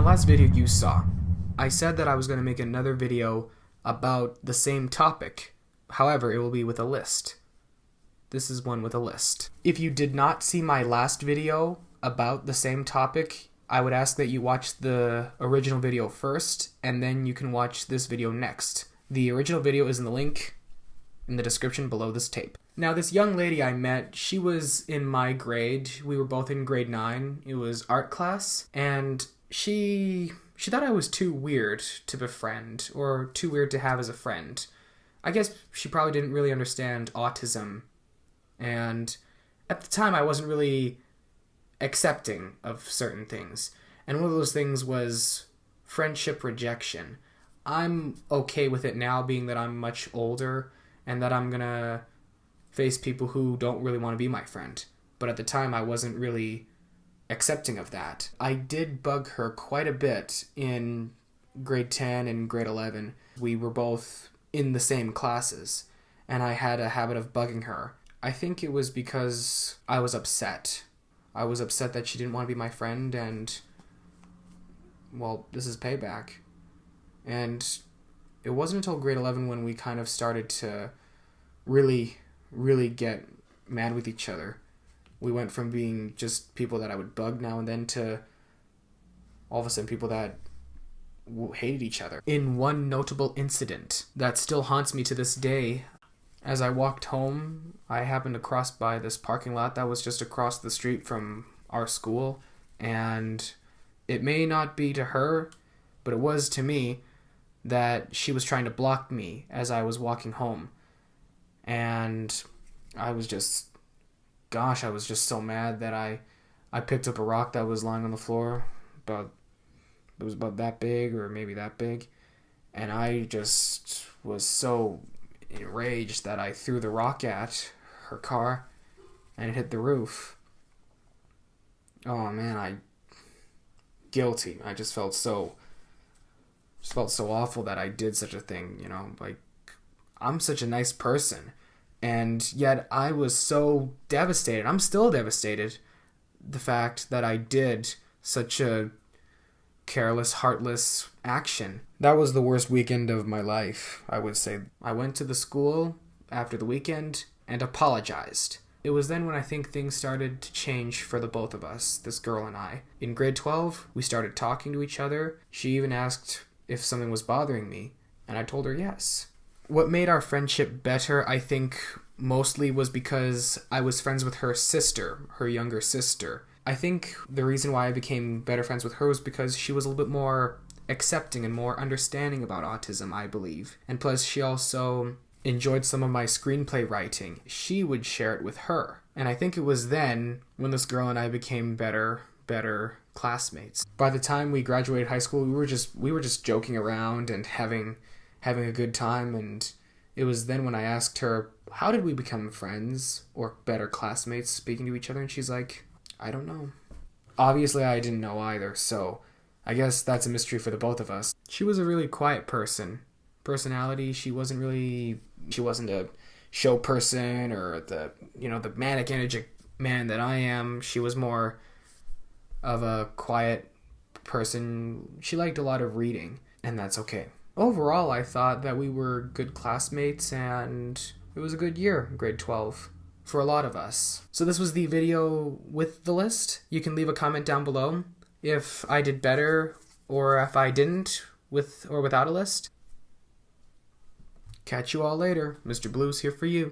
last video you saw, I said that I was going to make another video about the same topic. However, it will be with a list. This is one with a list. If you did not see my last video about the same topic, I would ask that you watch the original video first, and then you can watch this video next. The original video is in the link in the description below this tape. Now, this young lady I met, she was in my grade. We were both in grade 9. It was art class, and she thought I was too weird to befriend, or too weird to have as a friend. I guess she probably didn't really understand autism, and at the time I wasn't really accepting of certain things. And one of those things was friendship rejection. I'm okay with it now, being that I'm much older and that I'm gonna face people who don't really want to be my friend. But at the time I wasn't really accepting of that. I did bug her quite a bit in grade 10 and grade 11. We were both in the same classes, and I had a habit of bugging her. I think it was because I was upset. I was upset that she didn't want to be my friend, and, well, this is payback. And it wasn't until grade 11 when we kind of started to really get mad with each other. We went from being just people that I would bug now and then to all of a sudden people that hated each other. In one notable incident that still haunts me to this day, as I walked home, I happened to cross by this parking lot that was just across the street from our school, and it may not be to her, but it was to me, that she was trying to block me as I was walking home. And I was just so mad that I picked up a rock that was lying on the floor. It was about that big, or maybe that big. And I just was so enraged that I threw the rock at her car, and it hit the roof. Oh man, guilty. I just felt so awful that I did such a thing, you know, like, I'm such a nice person, and yet I was so devastated. I'm still devastated, the fact that I did such a careless, heartless action. That was the worst weekend of my life, I would say. I went to the school after the weekend and apologized. It was then when I think things started to change for the both of us, this girl and I. In grade 12, we started talking to each other. She even asked if something was bothering me, and I told her yes. What made our friendship better, I think, mostly was because I was friends with her sister, her younger sister. I think the reason why I became better friends with her was because she was a little bit more accepting and more understanding about autism, I believe. And plus, she also enjoyed some of my screenplay writing. She would share it with her. And I think it was then when this girl and I became better classmates. By the time we graduated high school, we were just joking around and having a good time, and it was then when I asked her, how did we become friends or better classmates speaking to each other? And she's like, I don't know. Obviously, I didn't know either, so I guess that's a mystery for the both of us. She was a really quiet personality. She wasn't a show person or the manic, energetic man that I am. She was more of a quiet person. She liked a lot of reading, and that's okay. Overall, I thought that we were good classmates, and it was a good year, grade 12, for a lot of us. So this was the video with the list. You can leave a comment down below if I did better or if I didn't, with or without a list. Catch you all later. Mr. Blue's here for you.